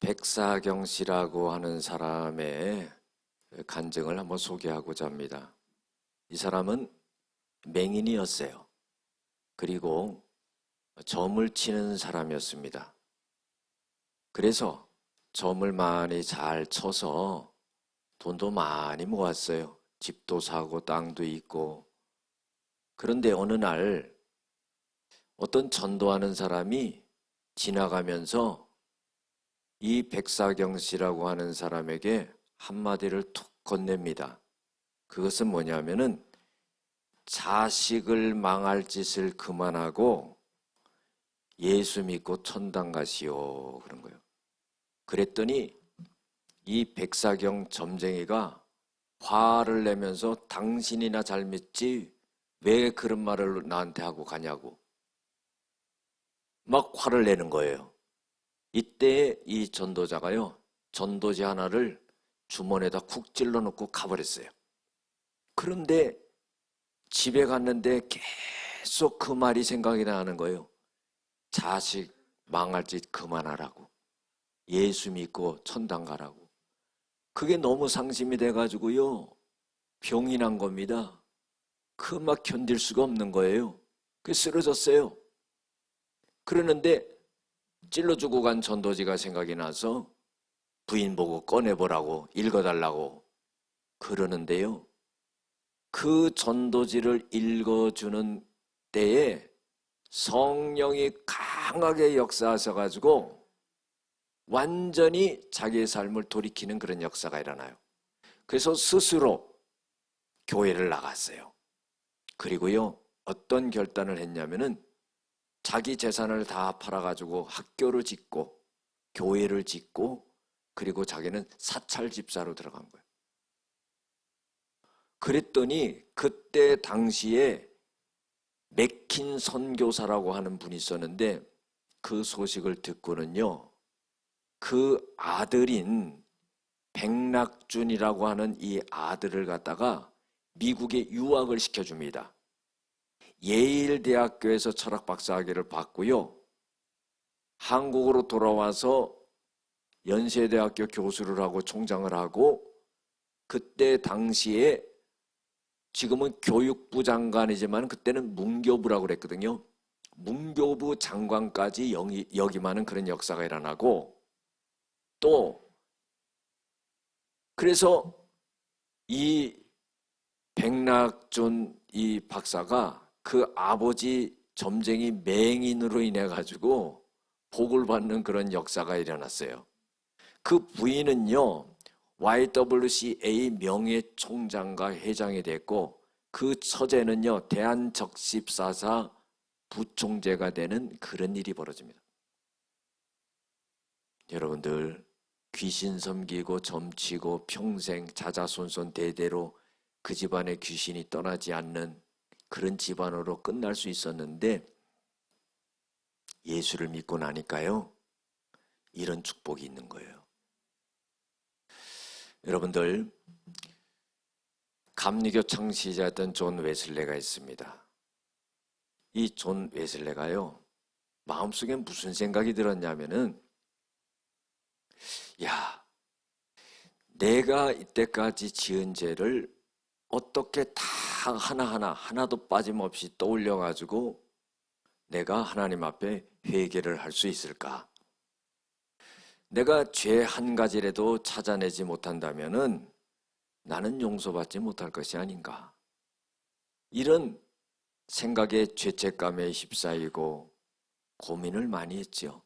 백사경 씨라고 하는 사람의 간증을 한번 소개하고자 합니다. 이 사람은 맹인이었어요. 그리고 점을 치는 사람이었습니다. 그래서 점을 많이 잘 쳐서 돈도 많이 모았어요. 집도 사고 땅도 있고. 그런데 어느 날 어떤 전도하는 사람이 지나가면서 이 백사경 씨라고 하는 사람에게 한마디를 툭 건넵니다. 그것은 뭐냐면은 자식을 망할 짓을 그만하고 예수 믿고 천당 가시오, 그런 거예요. 그랬더니 이 백사경 점쟁이가 화를 내면서 당신이나 잘 믿지 왜 그런 말을 나한테 하고 가냐고 막 화를 내는 거예요. 이때 이 전도자가요, 전도지 하나를 주머니에다 쿡 찔러 넣고 가버렸어요. 그런데 집에 갔는데 계속 그 말이 생각이 나는 거예요. 자식 망할 짓 그만하라고. 예수 믿고 천당 가라고. 그게 너무 상심이 돼가지고요, 병이 난 겁니다. 그 막 견딜 수가 없는 거예요. 그 쓰러졌어요. 그러는데 찔러주고 간 전도지가 생각이 나서 부인 보고 꺼내보라고, 읽어달라고 그러는데요, 그 전도지를 읽어주는 때에 성령이 강하게 역사하셔가지고 완전히 자기의 삶을 돌이키는 그런 역사가 일어나요. 그래서 스스로 교회를 나갔어요. 그리고요, 어떤 결단을 했냐면은 자기 재산을 다 팔아가지고 학교를 짓고 교회를 짓고, 그리고 자기는 사찰 집사로 들어간 거예요. 그랬더니 그때 당시에 맥킨 선교사라고 하는 분이 있었는데, 그 소식을 듣고는요, 그 아들인 백낙준이라고 하는 이 아들을 갖다가 미국에 유학을 시켜줍니다. 예일대학교에서 철학 박사학위를 받고요, 한국으로 돌아와서 연세대학교 교수를 하고 총장을 하고, 그때 당시에 지금은 교육부 장관이지만 그때는 문교부라고 그랬거든요. 문교부 장관까지 역임하는 그런 역사가 일어나고, 또 그래서 이 백낙준 이 박사가 그 아버지 점쟁이 맹인으로 인해 가지고 복을 받는 그런 역사가 일어났어요. 그 부인은요, YWCA 명예총장과 회장이 됐고, 그 처제는요, 대한적십사사 부총재가 되는 그런 일이 벌어집니다. 여러분들, 귀신 섬기고 점치고 평생 자자손손 대대로 그 집안의 귀신이 떠나지 않는 그런 집안으로 끝날 수 있었는데, 예수를 믿고 나니까요, 이런 축복이 있는 거예요. 여러분들, 감리교 창시자였던 존 웨슬레가 있습니다. 이 존 웨슬레가요, 마음속에 무슨 생각이 들었냐면은, 야, 내가 이때까지 지은 죄를 어떻게 다 하나도 빠짐없이 떠올려가지고 내가 하나님 앞에 회개를 할 수 있을까? 내가 죄 한 가지라도 찾아내지 못한다면은 나는 용서받지 못할 것이 아닌가? 이런 생각에 죄책감에 휩싸이고 고민을 많이 했죠.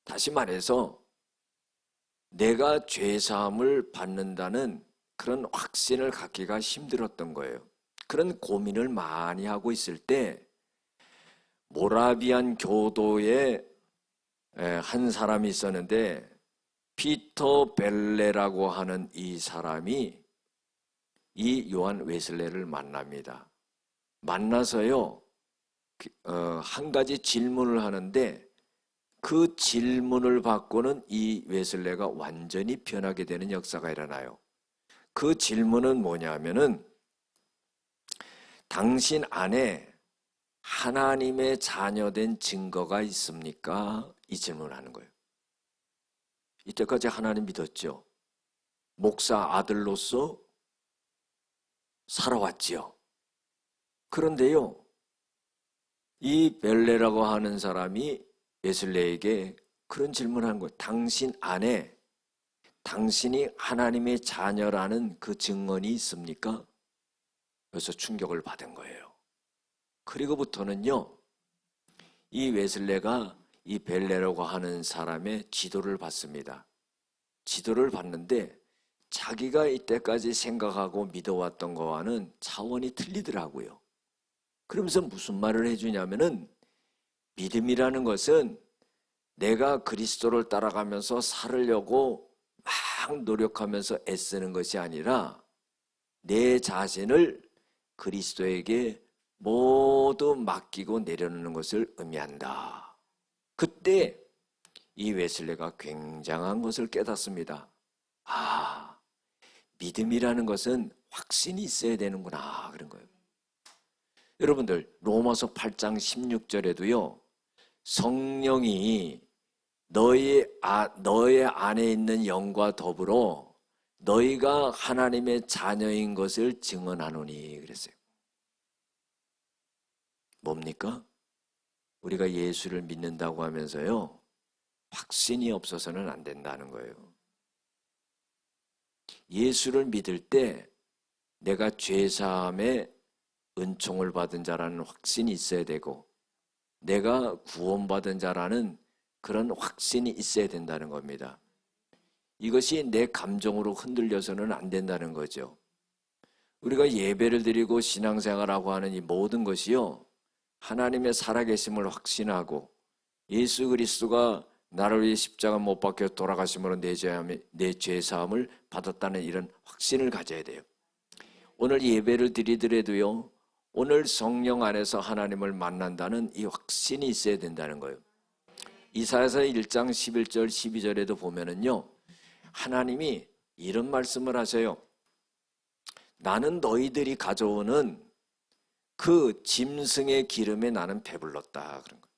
다시 말해서 내가 죄사함을 받는다는 그런 확신을 갖기가 힘들었던 거예요. 그런 고민을 많이 하고 있을 때 모라비안 교도에 한 사람이 있었는데, 피터 벨레라고 하는 이 사람이 이 요한 웨슬레를 만납니다. 만나서요, 한 가지 질문을 하는데, 그 질문을 받고는 이 웨슬레가 완전히 변하게 되는 역사가 일어나요. 그 질문은 뭐냐면은, 당신 안에 하나님의 자녀된 증거가 있습니까? 이 질문을 하는 거예요. 이때까지 하나님 믿었죠. 목사 아들로서 살아왔지요. 그런데요, 이 벨레라고 하는 사람이 웨슬레에게 그런 질문을 한 거예요. 당신 안에 당신이 하나님의 자녀라는 그 증언이 있습니까? 그래서 충격을 받은 거예요. 그리고부터는요, 이 웨슬레가 이 벨레라고 하는 사람의 지도를 받습니다. 지도를 받는데 자기가 이때까지 생각하고 믿어왔던 거와는 차원이 틀리더라고요. 그러면서 무슨 말을 해주냐면은, 믿음이라는 것은 내가 그리스도를 따라가면서 살으려고 막 노력하면서 애쓰는 것이 아니라 내 자신을 그리스도에게 모두 맡기고 내려놓는 것을 의미한다. 그때 이 웨슬레가 굉장한 것을 깨닫습니다. 아, 믿음이라는 것은 확신이 있어야 되는구나, 그런 거예요. 여러분들, 로마서 8장 16절에도요, 성령이 너의 안에 있는 영과 더불어 너희가 하나님의 자녀인 것을 증언하노니 그랬어요. 뭡니까? 우리가 예수를 믿는다고 하면서요, 확신이 없어서는 안 된다는 거예요. 예수를 믿을 때 내가 죄사함의 은총을 받은 자라는 확신이 있어야 되고, 내가 구원받은 자라는 그런 확신이 있어야 된다는 겁니다. 이것이 내 감정으로 흔들려서는 안 된다는 거죠. 우리가 예배를 드리고 신앙생활하고 하는 이 모든 것이요, 하나님의 살아계심을 확신하고 예수 그리스도가 나를 위해 십자가 못 박혀 돌아가심으로 내 죄사함을 받았다는 이런 확신을 가져야 돼요. 오늘 예배를 드리더라도요, 오늘 성령 안에서 하나님을 만난다는 이 확신이 있어야 된다는 거예요. 이사야서 1장 11절 12절에도 보면은요, 하나님이 이런 말씀을 하세요. 나는 너희들이 가져오는 그 짐승의 기름에 나는 배불렀다, 그런 거예요.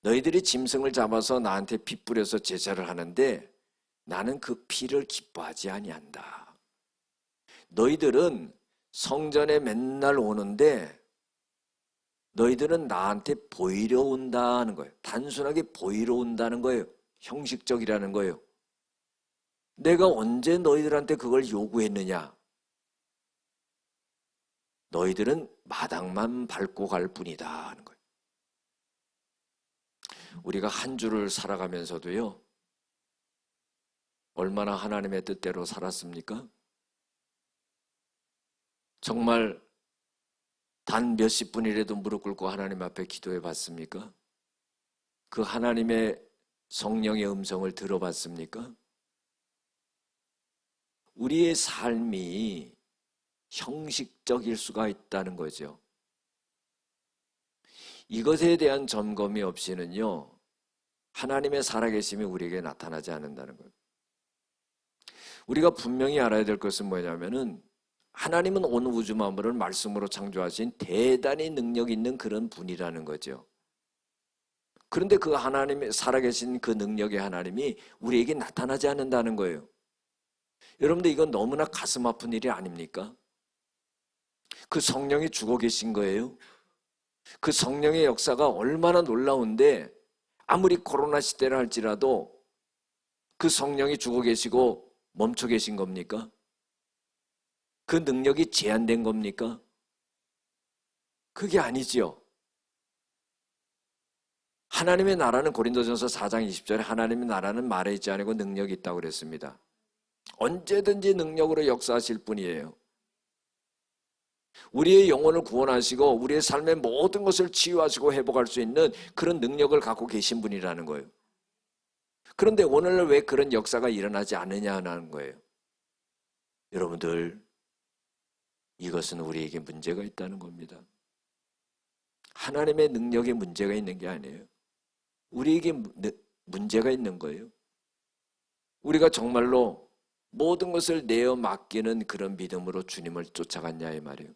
너희들이 짐승을 잡아서 나한테 피 뿌려서 제사를 하는데 나는 그 피를 기뻐하지 아니한다. 너희들은 성전에 맨날 오는데 너희들은 나한테 보이려 온다는 거예요. 단순하게 보이려 온다는 거예요. 형식적이라는 거예요. 내가 언제 너희들한테 그걸 요구했느냐? 너희들은 마당만 밟고 갈 뿐이다 하는 거예요. 우리가 한 주를 살아가면서도요, 얼마나 하나님의 뜻대로 살았습니까? 정말 단 몇십 분이라도 무릎 꿇고 하나님 앞에 기도해 봤습니까? 그 하나님의 성령의 음성을 들어봤습니까? 우리의 삶이 형식적일 수가 있다는 거죠. 이것에 대한 점검이 없이는요, 하나님의 살아계심이 우리에게 나타나지 않는다는 거예요. 우리가 분명히 알아야 될 것은 뭐냐면은, 하나님은 온 우주 만물을 말씀으로 창조하신 대단히 능력 있는 그런 분이라는 거죠. 그런데 그 하나님의 살아계신 그 능력의 하나님이 우리에게 나타나지 않는다는 거예요. 여러분들, 이건 너무나 가슴 아픈 일이 아닙니까? 그 성령이 죽어 계신 거예요. 그 성령의 역사가 얼마나 놀라운데, 아무리 코로나 시대라 할지라도 그 성령이 죽어 계시고 멈춰 계신 겁니까? 그 능력이 제한된 겁니까? 그게 아니지요. 하나님의 나라는, 고린도전서 4장 20절에 하나님의 나라는 말에 있지 않고 능력이 있다고 그랬습니다. 언제든지 능력으로 역사하실 분이에요. 우리의 영혼을 구원하시고 우리의 삶의 모든 것을 치유하시고 회복할 수 있는 그런 능력을 갖고 계신 분이라는 거예요. 그런데 오늘날 왜 그런 역사가 일어나지 않느냐는 거예요. 여러분들, 이것은 우리에게 문제가 있다는 겁니다. 하나님의 능력에 문제가 있는 게 아니에요. 우리에게 문제가 있는 거예요. 우리가 정말로 모든 것을 내어 맡기는 그런 믿음으로 주님을 쫓아갔냐 이 말이에요.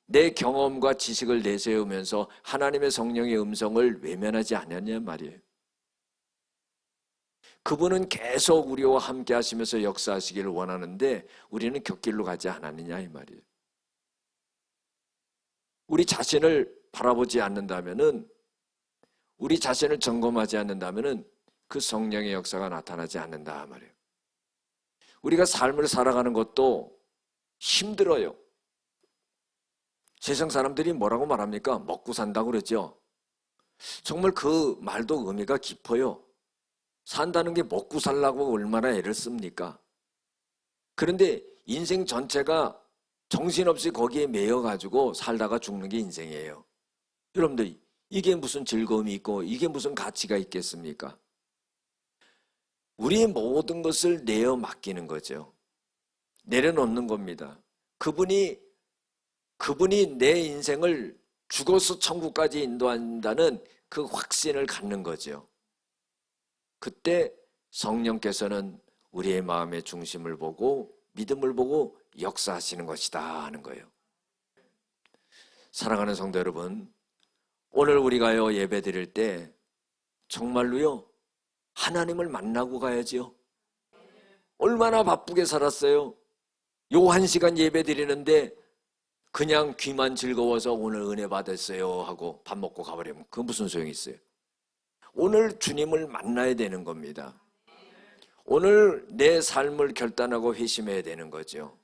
내 경험과 지식을 내세우면서 하나님의 성령의 음성을 외면하지 않았냐 말이에요. 그분은 계속 우리와 함께 하시면서 역사하시기를 원하는데 우리는 곁길로 가지 않았느냐 이 말이에요. 우리 자신을 바라보지 않는다면은, 우리 자신을 점검하지 않는다면은 그 성령의 역사가 나타나지 않는다 말이에요. 우리가 삶을 살아가는 것도 힘들어요. 세상 사람들이 뭐라고 말합니까? 먹고 산다고 그러죠. 정말 그 말도 의미가 깊어요. 산다는 게 먹고 살라고 얼마나 애를 씁니까? 그런데 인생 전체가 정신없이 거기에 매여가지고 살다가 죽는 게 인생이에요. 여러분들, 이게 무슨 즐거움이 있고 이게 무슨 가치가 있겠습니까? 우리의 모든 것을 내어 맡기는 거죠. 내려놓는 겁니다. 그분이 내 인생을 죽어서 천국까지 인도한다는 그 확신을 갖는 거죠. 그때 성령께서는 우리의 마음의 중심을 보고 믿음을 보고 역사하시는 것이다 하는 거예요. 사랑하는 성도 여러분, 오늘 우리가요 예배 드릴 때 정말로요 하나님을 만나고 가야지요. 얼마나 바쁘게 살았어요. 요 1시간 예배 드리는데 그냥 귀만 즐거워서 오늘 은혜 받았어요 하고 밥 먹고 가버리면 그 무슨 소용이 있어요? 오늘 주님을 만나야 되는 겁니다. 오늘 내 삶을 결단하고 회심해야 되는 거죠.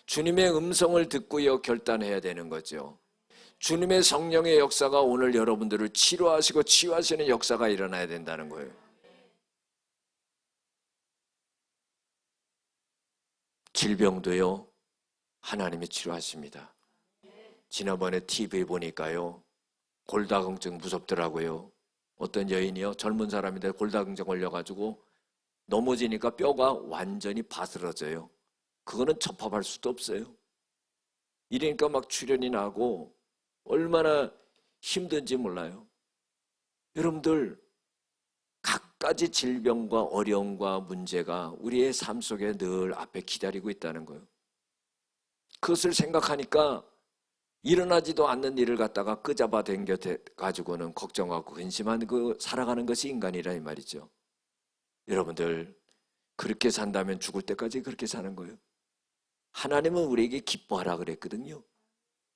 주님의 음성을 듣고요 결단해야 되는 거죠. 주님의 성령의 역사가 오늘 여러분들을 치료하시고 치유하시는 역사가 일어나야 된다는 거예요. 질병도요 하나님이 치료하십니다. 지난번에 TV에 보니까요 골다공증 무섭더라고요. 어떤 여인이요 젊은 사람인데 골다공증 걸려가지고 넘어지니까 뼈가 완전히 바스러져요. 그거는 접합할 수도 없어요. 이러니까 막 출혈이 나고 얼마나 힘든지 몰라요. 여러분들, 갖가지 질병과 어려움과 문제가 우리의 삶 속에 늘 앞에 기다리고 있다는 거예요. 그것을 생각하니까 일어나지도 않는 일을 갖다가 끄잡아 당겨 가지고는 걱정하고 근심하고 살아가는 것이 인간이라 이 말이죠. 여러분들, 그렇게 산다면 죽을 때까지 그렇게 사는 거예요. 하나님은 우리에게 기뻐하라 그랬거든요.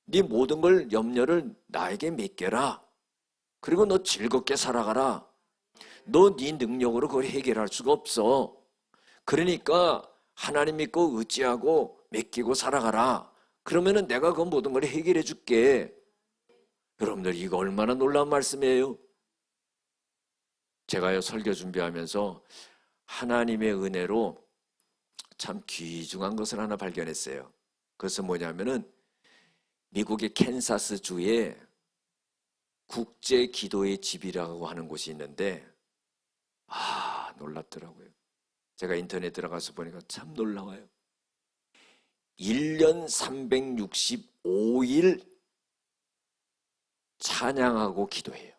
네 모든 걸 염려를 나에게 맡겨라. 그리고 너 즐겁게 살아가라. 너 네 능력으로 그걸 해결할 수가 없어. 그러니까 하나님 믿고 의지하고 맡기고 살아가라. 그러면은 내가 그 모든 걸 해결해 줄게. 여러분들, 이거 얼마나 놀라운 말씀이에요. 제가요 설교 준비하면서 하나님의 은혜로 참 귀중한 것을 하나 발견했어요. 그것은 뭐냐면은 미국의 캔사스 주에 국제 기도의 집이라고 하는 곳이 있는데 놀랍더라고요. 제가 인터넷 들어가서 보니까 참 놀라워요. 1년 365일 찬양하고 기도해요.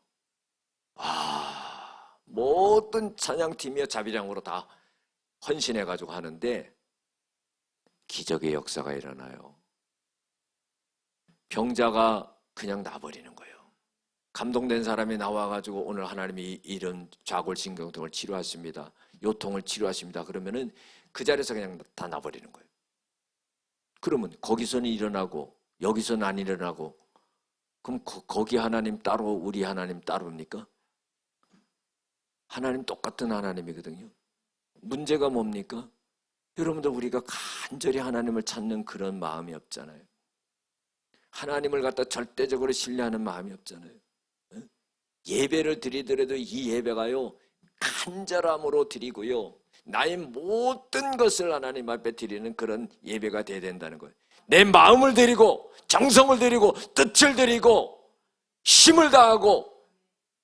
모든 찬양팀이요 자비량으로 다 헌신해가지고 하는데 기적의 역사가 일어나요. 병자가 그냥 나버리는 거예요. 감동된 사람이 나와가지고 오늘 하나님이 이런 좌골신경통을 치료하십니다. 요통을 치료하십니다. 그러면은 그 자리에서 그냥 다 나버리는 거예요. 그러면 거기서는 일어나고 여기서는 안 일어나고 그럼 거기 하나님 따로 우리 하나님 따로입니까? 하나님 똑같은 하나님이거든요. 문제가 뭡니까? 여러분들, 우리가 간절히 하나님을 찾는 그런 마음이 없잖아요. 하나님을 갖다 절대적으로 신뢰하는 마음이 없잖아요. 예배를 드리더라도 이 예배가요 간절함으로 드리고요 나의 모든 것을 하나님 앞에 드리는 그런 예배가 돼야 된다는 거예요. 내 마음을 드리고 정성을 드리고 뜻을 드리고 힘을 다하고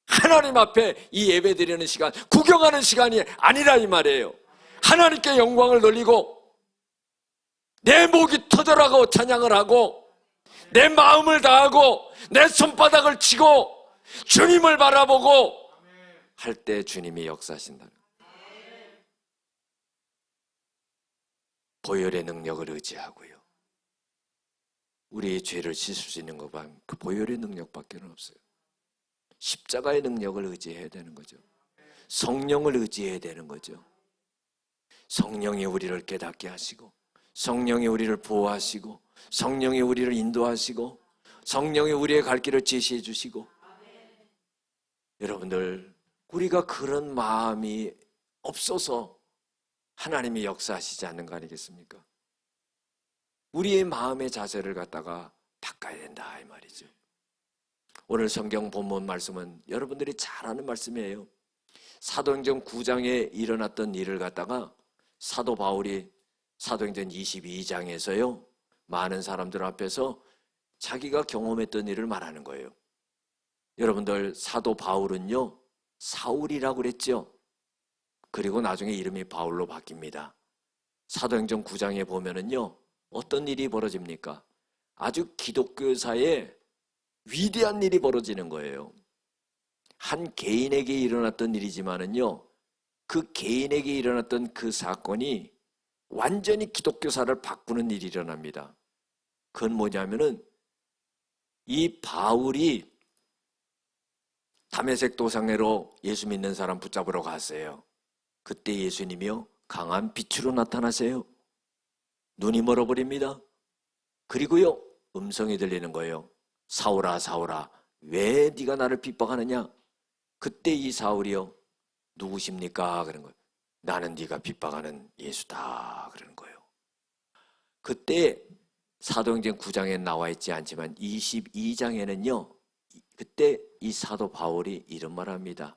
하나님 앞에 이 예배 드리는 시간, 구경하는 시간이 아니라 이 말이에요. 하나님께 영광을 돌리고 내 목이 터져라고 찬양을 하고 내 마음을 다하고 내 손바닥을 치고 주님을 바라보고 할 때 주님이 역사하신다. 보혈의 능력을 의지하고요. 우리의 죄를 씻을 수 있는 것만 그 보혈의 능력밖에 없어요. 십자가의 능력을 의지해야 되는 거죠. 성령을 의지해야 되는 거죠. 성령이 우리를 깨닫게 하시고, 성령이 우리를 보호하시고, 성령이 우리를 인도하시고, 성령이 우리의 갈 길을 제시해 주시고. 여러분들, 우리가 그런 마음이 없어서 하나님이 역사하시지 않는 거 아니겠습니까? 우리의 마음의 자세를 갖다가 바꿔야 된다 이 말이죠. 오늘 성경 본문 말씀은 여러분들이 잘 아는 말씀이에요. 사도행전 9장에 일어났던 일을 갖다가 사도 바울이 사도행전 22장에서요 많은 사람들 앞에서 자기가 경험했던 일을 말하는 거예요. 여러분들, 사도 바울은요 사울이라고 그랬죠. 그리고 나중에 이름이 바울로 바뀝니다. 사도행전 9장에 보면은요 어떤 일이 벌어집니까? 아주 기독교사에 위대한 일이 벌어지는 거예요. 한 개인에게 일어났던 일이지만은요 그 개인에게 일어났던 그 사건이 완전히 기독교사를 바꾸는 일이 일어납니다. 그건 뭐냐면은 이 바울이 다메섹 도상에로 예수 믿는 사람 붙잡으러 갔어요. 그때 예수님이요 강한 빛으로 나타나세요. 눈이 멀어버립니다. 그리고요 음성이 들리는 거예요. 사울아 사울아 왜 네가 나를 핍박하느냐? 그때 이 사울이요 누구십니까? 그런 거예요. 나는 네가 핍박하는 예수다 그러는 거예요. 그때 사도행전 9장에 나와 있지 않지만 22장에는요 그때 이 사도 바울이 이런 말을 합니다.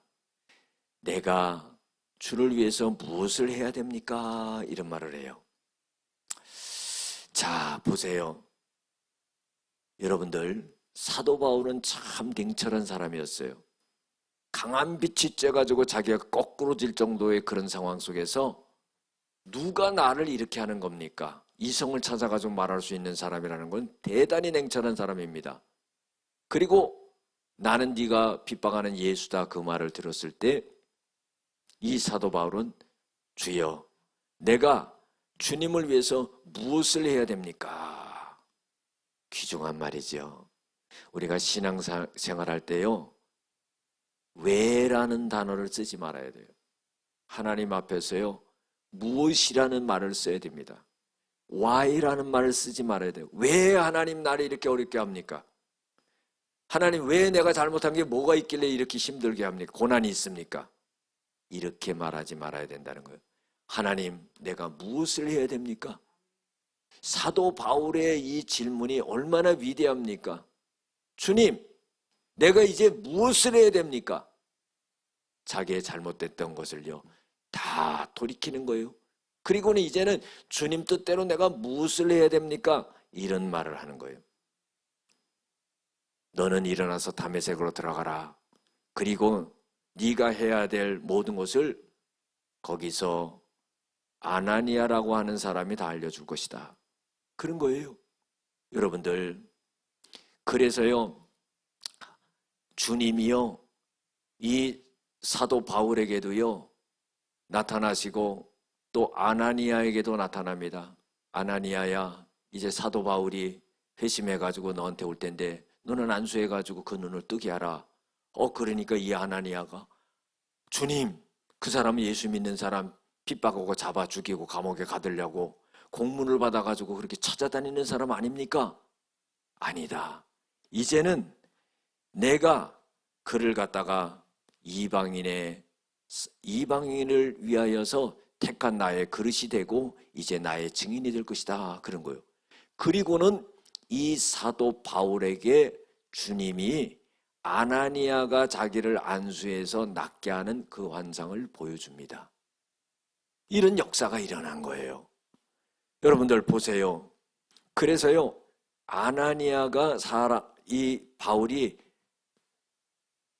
내가 주를 위해서 무엇을 해야 됩니까? 이런 말을 해요. 자, 보세요. 여러분들, 사도 바울은 참 냉철한 사람이었어요. 강한 빛이 쬐가지고 자기가 거꾸로 질 정도의 그런 상황 속에서 누가 나를 이렇게 하는 겁니까? 이성을 찾아가지고 말할 수 있는 사람이라는 건 대단히 냉철한 사람입니다. 그리고 나는 네가 핍박하는 예수다 그 말을 들었을 때 이 사도 바울은 주여 내가 주님을 위해서 무엇을 해야 됩니까? 귀중한 말이죠. 우리가 신앙생활할 때요 왜라는 단어를 쓰지 말아야 돼요. 하나님 앞에서요 무엇이라는 말을 써야 됩니다. why라는 말을 쓰지 말아야 돼요. 왜 하나님 나를 이렇게 어렵게 합니까? 하나님 왜 내가 잘못한 게 뭐가 있길래 이렇게 힘들게 합니까? 고난이 있습니까? 이렇게 말하지 말아야 된다는 거예요. 하나님 내가 무엇을 해야 됩니까? 사도 바울의 이 질문이 얼마나 위대합니까? 주님 내가 이제 무엇을 해야 됩니까? 자기의 잘못됐던 것을요 다 돌이키는 거예요. 그리고는 이제는 주님 뜻대로 내가 무엇을 해야 됩니까? 이런 말을 하는 거예요. 너는 일어나서 다메섹으로 들어가라. 그리고 네가 해야 될 모든 것을 거기서 아나니아라고 하는 사람이 다 알려줄 것이다. 그런 거예요. 여러분들, 그래서요 주님이요 이 사도 바울에게도요 나타나시고 또 아나니아에게도 나타납니다. 아나니아야 이제 사도 바울이 회심해가지고 너한테 올 텐데 너는 안수해가지고 그 눈을 뜨게 하라. 그러니까 이 아나니아가 주님 그 사람은 예수 믿는 사람 핍박하고 잡아 죽이고 감옥에 가두려고 공문을 받아가지고 그렇게 찾아다니는 사람 아닙니까? 아니다. 이제는 내가 그를 갖다가 이방인을 위하여서 택한 나의 그릇이 되고 이제 나의 증인이 될 것이다. 그런 거예요. 그리고는 이 사도 바울에게 주님이 아나니아가 자기를 안수해서 낫게 하는 그 환상을 보여줍니다. 이런 역사가 일어난 거예요. 여러분들 보세요. 그래서요 아나니아가 이 바울이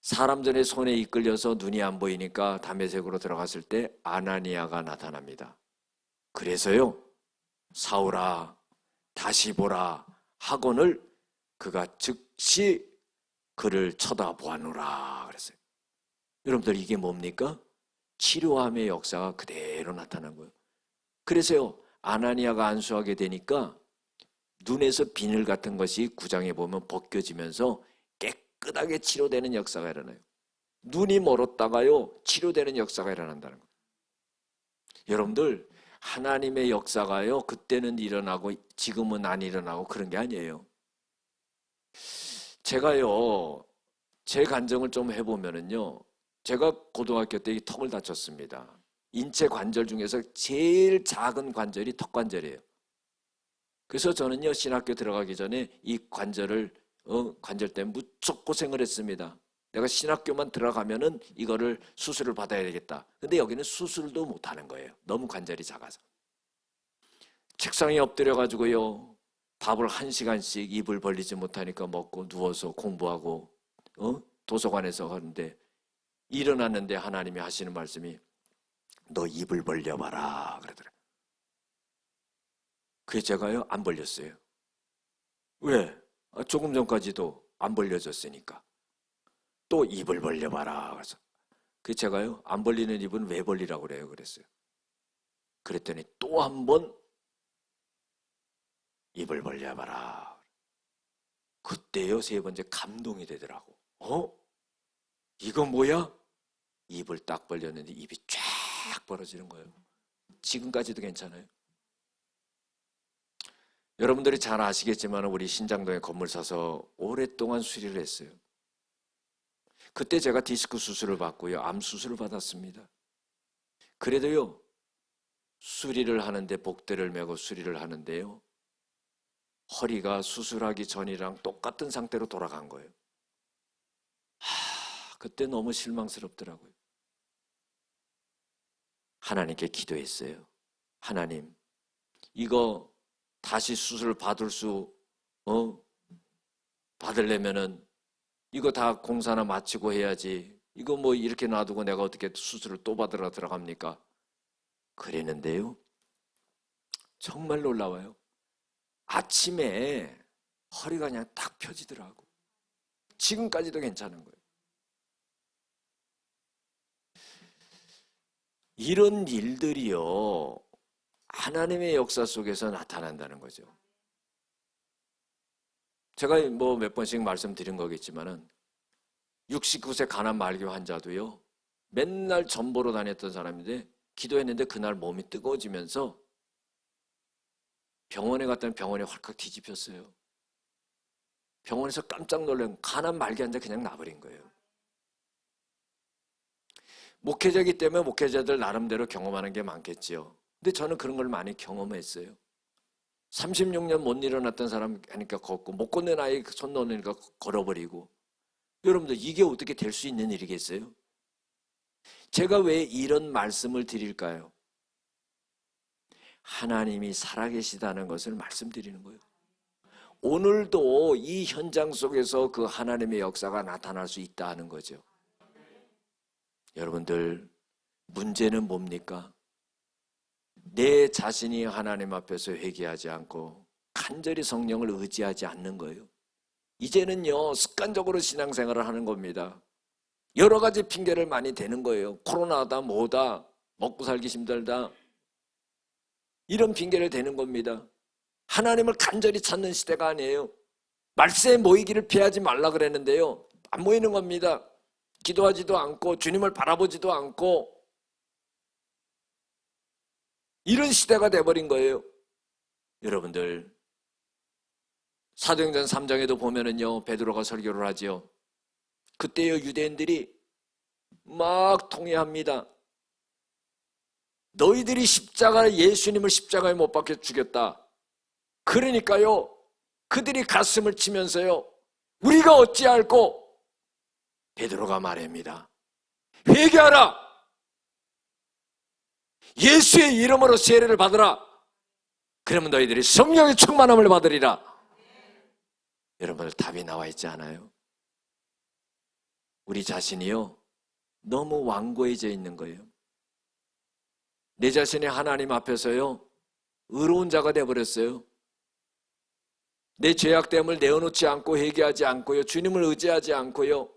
사람들의 손에 이끌려서 눈이 안 보이니까 다메섹으로 들어갔을 때 아나니아가 나타납니다. 그래서요 사울아 다시 보라 하거늘 그가 즉시 그를 쳐다보아노라 그랬어요. 여러분들 이게 뭡니까? 치료함의 역사가 그대로 나타난 거예요. 그래서요 아나니아가 안수하게 되니까 눈에서 비늘 같은 것이 9장에 보면 벗겨지면서 깨끗하게 치료되는 역사가 일어나요. 눈이 멀었다가요 치료되는 역사가 일어난다는 거예요. 여러분들, 하나님의 역사가요 그때는 일어나고 지금은 안 일어나고 그런 게 아니에요. 제가요 제 간증을 좀 해보면은요, 제가 고등학교 때 이 턱을 다쳤습니다. 인체 관절 중에서 제일 작은 관절이 턱 관절이에요. 그래서 저는요 신학교 들어가기 전에 이 관절 때문에 무척 고생을 했습니다. 내가 신학교만 들어가면은 이거를 수술을 받아야 되겠다. 근데 여기는 수술도 못하는 거예요. 너무 관절이 작아서. 책상에 엎드려 가지고요 밥을 1시간씩 입을 벌리지 못하니까 먹고 누워서 공부하고 도서관에서 하는데, 일어났는데 하나님이 하시는 말씀이 너 입을 벌려봐라 그러더라고요. 그게 제가요 안 벌렸어요. 왜? 조금 전까지도 안 벌려졌으니까. 또 입을 벌려봐라. 그래서 그 제가요 안 벌리는 입은 왜 벌리라고 그래요? 그랬어요. 그랬더니 또 한 번 입을 벌려봐라. 그때요 3번째 감동이 되더라고. 이거 뭐야? 입을 딱 벌렸는데 입이 쫙 벌어지는 거예요. 지금까지도 괜찮아요. 여러분들이 잘 아시겠지만 우리 신장동에 건물 사서 오랫동안 수리를 했어요. 그때 제가 디스크 수술을 받고요 암 수술을 받았습니다. 그래도요 수리를 하는데 복대를 메고 수리를 하는데요 허리가 수술하기 전이랑 똑같은 상태로 돌아간 거예요. 그때 너무 실망스럽더라고요. 하나님께 기도했어요. 하나님, 이거 다시 수술 받으려면은 이거 다 공사나 마치고 해야지. 이거 뭐 이렇게 놔두고 내가 어떻게 수술을 또 받으러 들어갑니까? 그랬는데요. 정말 놀라워요. 아침에 허리가 그냥 딱 펴지더라고. 지금까지도 괜찮은 거예요. 이런 일들이요 하나님의 역사 속에서 나타난다는 거죠. 제가 뭐 몇 번씩 말씀드린 거겠지만은 69세 가난 말기 환자도요 맨날 전보로 다녔던 사람인데 기도했는데 그날 몸이 뜨거워지면서 병원에 갔더니 병원에 헐컥 뒤집혔어요. 병원에서 깜짝 놀란 가난 말기 환자 그냥 나버린 거예요. 목회자이기 때문에 목회자들 나름대로 경험하는 게 많겠지요. 근데 저는 그런 걸 많이 경험했어요. 36년 못 일어났던 사람 하니까 걷고, 못 걷는 아이 손 놓으니까 걸어버리고. 여러분들 이게 어떻게 될 수 있는 일이겠어요? 제가 왜 이런 말씀을 드릴까요? 하나님이 살아계시다는 것을 말씀드리는 거예요. 오늘도 이 현장 속에서 그 하나님의 역사가 나타날 수 있다는 거죠. 여러분들, 문제는 뭡니까? 내 자신이 하나님 앞에서 회개하지 않고 간절히 성령을 의지하지 않는 거예요. 이제는요 습관적으로 신앙생활을 하는 겁니다. 여러 가지 핑계를 많이 대는 거예요. 코로나다 뭐다 먹고 살기 힘들다 이런 핑계를 대는 겁니다. 하나님을 간절히 찾는 시대가 아니에요. 말세에 모이기를 피하지 말라 그랬는데요 안 모이는 겁니다. 기도하지도 않고 주님을 바라보지도 않고 이런 시대가 돼버린 거예요. 여러분들 사도행전 3장에도 보면은요 베드로가 설교를 하죠. 그때요 유대인들이 막 통회합니다. 너희들이 예수님을 십자가에 못 박혀 죽였다. 그러니까요 그들이 가슴을 치면서요 우리가 어찌할꼬? 베드로가 말합니다. 회개하라. 예수의 이름으로 세례를 받으라. 그러면 너희들이 성령의 충만함을 받으리라. 여러분들 답이 나와 있지 않아요? 우리 자신이요 너무 완고해져 있는 거예요. 내 자신이 하나님 앞에서요 의로운 자가 되어버렸어요. 내 죄악됨을 내어놓지 않고 회개하지 않고요 주님을 의지하지 않고요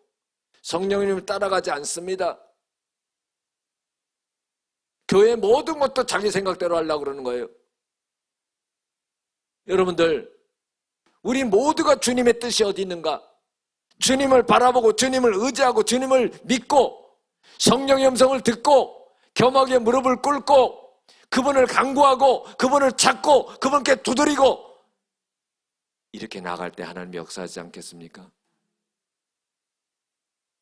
성령님을 따라가지 않습니다. 교회 모든 것도 자기 생각대로 하려고 그러는 거예요. 여러분들 우리 모두가 주님의 뜻이 어디 있는가? 주님을 바라보고 주님을 의지하고 주님을 믿고 성령의 음성을 듣고 겸하게 무릎을 꿇고 그분을 간구하고 그분을 찾고 그분께 두드리고 이렇게 나갈 때 하나님이 역사하지 않겠습니까?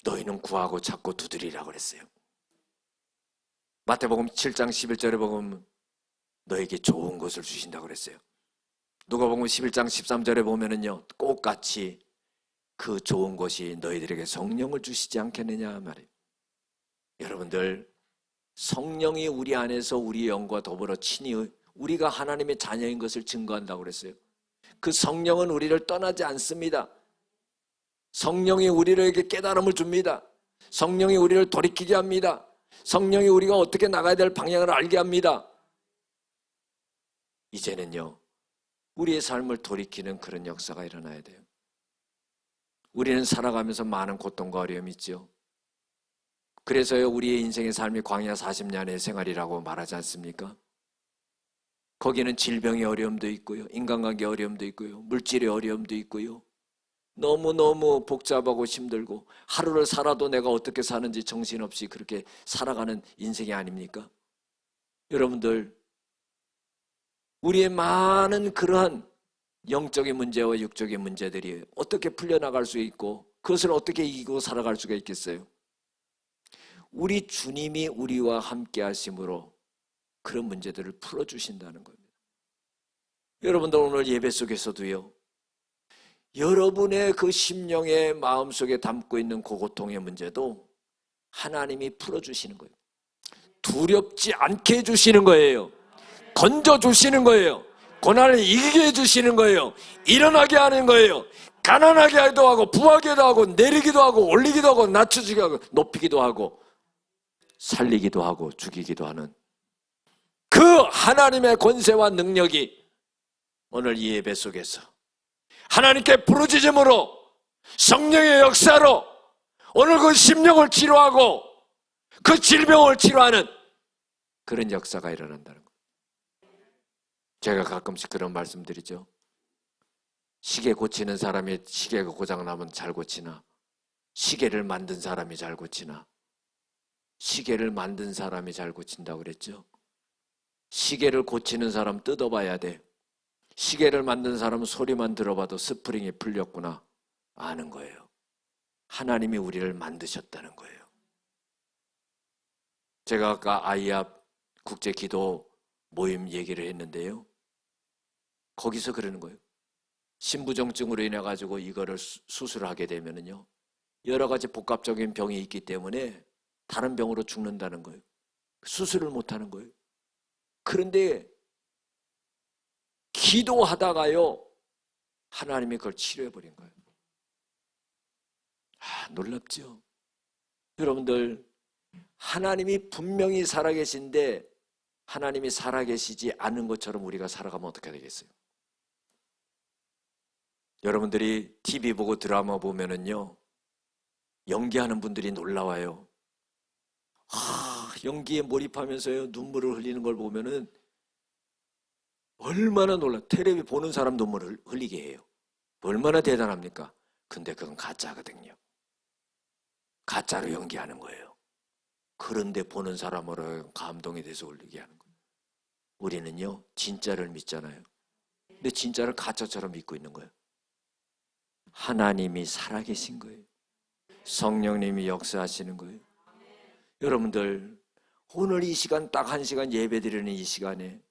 너희는 구하고 찾고 두드리라고 그랬어요. 마태복음 7장 11절에 보면 너에게 좋은 것을 주신다고 그랬어요. 누가복음 11장 13절에 보면은요, 똑같이 그 좋은 것이 너희들에게 성령을 주시지 않겠느냐 말이에요. 여러분들, 성령이 우리 안에서 우리 영과 더불어 친히 우리가 하나님의 자녀인 것을 증거한다고 그랬어요. 그 성령은 우리를 떠나지 않습니다. 성령이 우리에게 깨달음을 줍니다. 성령이 우리를 돌이키게 합니다. 성령이 우리가 어떻게 나가야 될 방향을 알게 합니다. 이제는요, 우리의 삶을 돌이키는 그런 역사가 일어나야 돼요. 우리는 살아가면서 많은 고통과 어려움이 있죠. 그래서요, 우리의 인생의 삶이 광야 40년의 생활이라고 말하지 않습니까? 거기는 질병의 어려움도 있고요, 인간관계의 어려움도 있고요, 물질의 어려움도 있고요, 너무너무 복잡하고 힘들고 하루를 살아도 내가 어떻게 사는지 정신없이 그렇게 살아가는 인생이 아닙니까? 여러분들, 우리의 많은 그러한 영적인 문제와 육적인 문제들이 어떻게 풀려나갈 수 있고 그것을 어떻게 이기고 살아갈 수가 있겠어요? 우리 주님이 우리와 함께 하심으로 그런 문제들을 풀어주신다는 겁니다. 여러분들, 오늘 예배 속에서도요, 여러분의 그 심령의 마음속에 담고 있는 그 고통의 문제도 하나님이 풀어주시는 거예요. 두렵지 않게 해주시는 거예요. 건져주시는 거예요. 고난을 이기게 해주시는 거예요. 일어나게 하는 거예요. 가난하게 하기도 하고 부하기도 하고 내리기도 하고 올리기도 하고 낮추기도 하고 높이기도 하고 살리기도 하고 죽이기도 하는 그 하나님의 권세와 능력이 오늘 이 예배 속에서 하나님께 부르짖음으로 성령의 역사로 오늘 그 심령을 치료하고 그 질병을 치료하는 그런 역사가 일어난다는 거예요. 제가 가끔씩 그런 말씀드리죠. 시계 고치는 사람이 시계가 고장나면 잘 고치나, 시계를 만든 사람이 잘 고치나, 시계를 만든 사람이 잘 고친다고 그랬죠. 시계를 고치는 사람 뜯어봐야 돼. 시계를 만든 사람은 소리만 들어봐도 스프링이 풀렸구나 아는 거예요. 하나님이 우리를 만드셨다는 거예요. 제가 아까 아이압 국제기도 모임 얘기를 했는데요, 거기서 그러는 거예요. 신부정증으로 인해 가지고 이거를 수술하게 되면은요, 여러 가지 복합적인 병이 있기 때문에 다른 병으로 죽는다는 거예요. 수술을 못 하는 거예요. 그런데 기도하다가요, 하나님이 그걸 치료해버린 거예요. 놀랍죠? 여러분들, 하나님이 분명히 살아계신데 하나님이 살아계시지 않은 것처럼 우리가 살아가면 어떻게 되겠어요? 여러분들이 TV 보고 드라마 보면은요, 연기하는 분들이 놀라워요. 연기에 몰입하면서요, 눈물을 흘리는 걸 보면은 얼마나 텔레비 보는 사람 눈물을 흘리게 해요. 얼마나 대단합니까? 근데 그건 가짜거든요. 가짜로 연기하는 거예요. 그런데 보는 사람으로 감동이 돼서 울리게 하는 거예요. 우리는요, 진짜를 믿잖아요. 근데 진짜를 가짜처럼 믿고 있는 거예요. 하나님이 살아계신 거예요. 성령님이 역사하시는 거예요. 여러분들, 오늘 이 시간 딱 1시간 예배드리는 이 시간에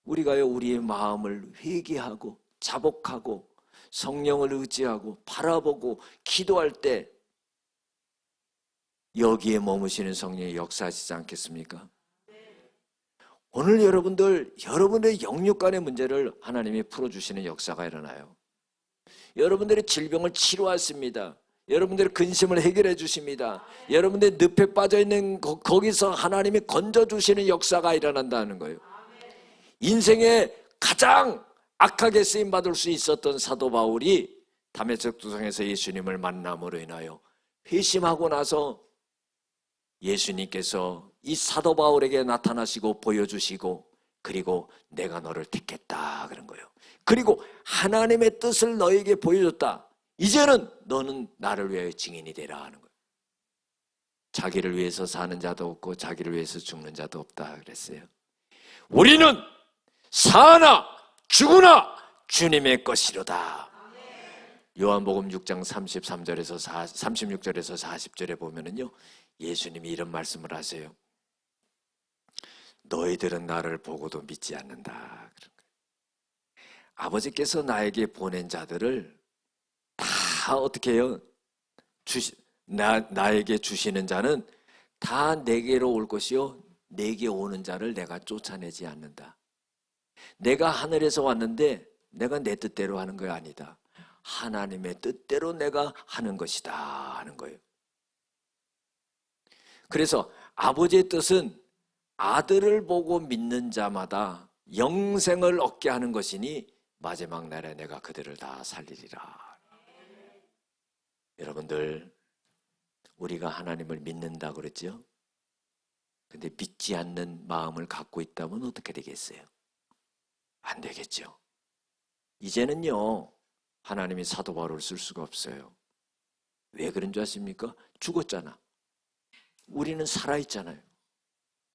우리가요, 우리의 마음을 회개하고 자복하고 성령을 의지하고 바라보고 기도할 때 여기에 머무시는 성령이 역사하시지 않겠습니까? 오늘 여러분들의 영육간의 문제를 하나님이 풀어주시는 역사가 일어나요. 여러분들의 질병을 치료하십니다. 여러분들의 근심을 해결해 주십니다. 여러분들의 늪에 빠져있는 거기서 하나님이 건져주시는 역사가 일어난다는 거예요. 인생에 가장 악하게 쓰임받을 수 있었던 사도 바울이 다메섹 도상에서 예수님을 만남으로 인하여 회심하고 나서 예수님께서 이 사도 바울에게 나타나시고 보여주시고, 그리고 내가 너를 택했다 그런 거예요. 그리고 하나님의 뜻을 너에게 보여줬다. 이제는 너는 나를 위하여 증인이 되라 하는 거예요. 자기를 위해서 사는 자도 없고 자기를 위해서 죽는 자도 없다 그랬어요. 우리는 사나 죽으나 주님의 것이로다. 요한복음 6장 33절에서 36절에서 40절에 보면은요, 예수님이 이런 말씀을 하세요. 너희들은 나를 보고도 믿지 않는다. 그런 거예요. 아버지께서 나에게 보낸 자들을 다 어떻게 해요? 나에게 주시는 자는 다 내게로 올 것이요, 내게 오는 자를 내가 쫓아내지 않는다. 내가 하늘에서 왔는데 내가 내 뜻대로 하는 거 아니다. 하나님의 뜻대로 내가 하는 것이다 하는 거예요. 그래서 아버지의 뜻은 아들을 보고 믿는 자마다 영생을 얻게 하는 것이니 마지막 날에 내가 그들을 다 살리리라. 여러분들, 우리가 하나님을 믿는다 그랬죠? 근데 믿지 않는 마음을 갖고 있다면 어떻게 되겠어요? 안 되겠죠. 이제는요, 하나님이 사도 바울을 쓸 수가 없어요. 왜 그런 줄 아십니까? 죽었잖아. 우리는 살아있잖아요.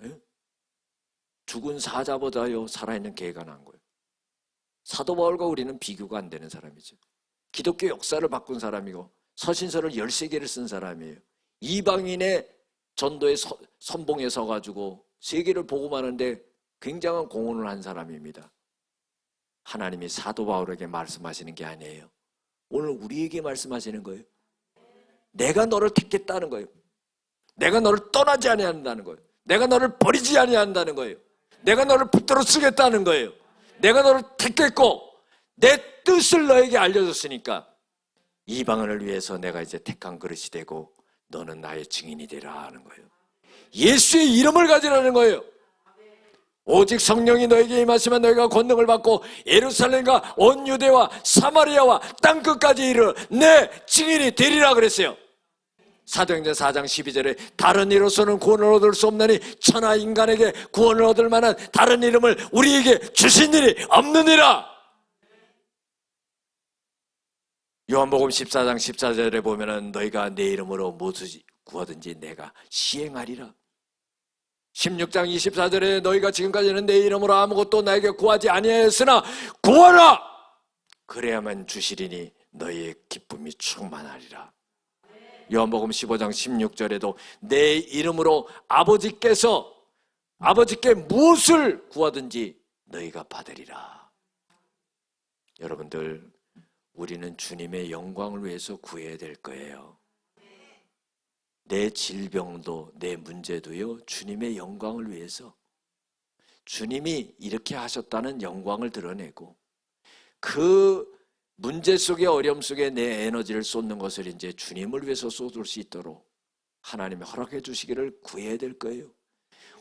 예? 죽은 사자보다요 살아있는 개가 나은 거예요. 사도 바울과 우리는 비교가 안 되는 사람이죠. 기독교 역사를 바꾼 사람이고 서신서를 13개를 쓴 사람이에요. 이방인의 전도의 선봉에 서가지고 세계를 복음하는데 굉장한 공헌을 한 사람입니다. 하나님이 사도 바울에게 말씀하시는 게 아니에요. 오늘 우리에게 말씀하시는 거예요. 내가 너를 택했다는 거예요. 내가 너를 떠나지 아니한다는 거예요. 내가 너를 버리지 아니한다는 거예요. 내가 너를 붙들어 쓰겠다는 거예요. 내가 너를 택했고 내 뜻을 너에게 알려줬으니까 이방인을 위해서 내가 이제 택한 그릇이 되고 너는 나의 증인이 되라 하는 거예요. 예수의 이름을 가지라는 거예요. 오직 성령이 너에게 임하시면 너희가 권능을 받고 예루살렘과 온 유대와 사마리아와 땅끝까지 이르러 내 증인이 되리라 그랬어요. 사도행전 4장 12절에 다른 이로서는 구원을 얻을 수 없나니 천하 인간에게 구원을 얻을 만한 다른 이름을 우리에게 주신 일이 없느니라. 요한복음 14장 14절에 보면은 너희가 내 이름으로 무엇을 구하든지 내가 시행하리라. 16장 24절에 너희가 지금까지는 내 이름으로 아무것도 나에게 구하지 아니하였으나 구하라! 그래야만 주시리니 너희의 기쁨이 충만하리라. 요한복음 15장 16절에도 내 이름으로 아버지께 무엇을 구하든지 너희가 받으리라. 여러분들, 우리는 주님의 영광을 위해서 구해야 될 거예요. 내 질병도 내 문제도요, 주님의 영광을 위해서 주님이 이렇게 하셨다는 영광을 드러내고 그 문제 속에 어려움 속에 내 에너지를 쏟는 것을 이제 주님을 위해서 쏟을 수 있도록 하나님이 허락해 주시기를 구해야 될 거예요.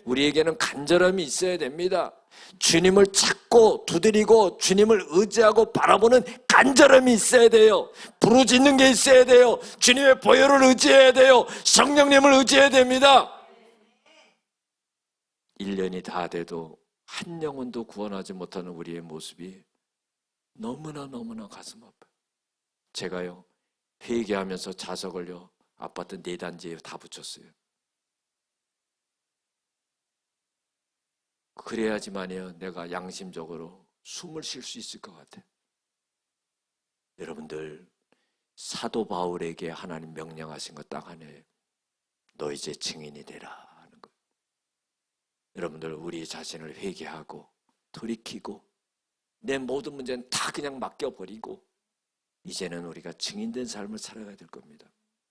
우리에게는 간절함이 있어야 됩니다. 주님을 찾고 두드리고 주님을 의지하고 바라보는 간절함이 있어야 돼요. 부르짖는 게 있어야 돼요. 주님의 보혈을 의지해야 돼요. 성령님을 의지해야 됩니다. 1년이 다 돼도 한 영혼도 구원하지 못하는 우리의 모습이 너무나 가슴 아파요. 제가요, 회개하면서 자석을요, 아파트 4단지에 다 붙였어요. 그래야지만요 내가 양심적으로 숨을 쉴 수 있을 것 같아요. 여러분들, 사도 바울에게 하나님 명령하신 것 딱 하나예요. 너 이제 증인이 되라 하는 거예요. 여러분들, 우리 자신을 회개하고 돌이키고 내 모든 문제는 다 그냥 맡겨버리고 이제는 우리가 증인된 삶을 살아가야 될 겁니다.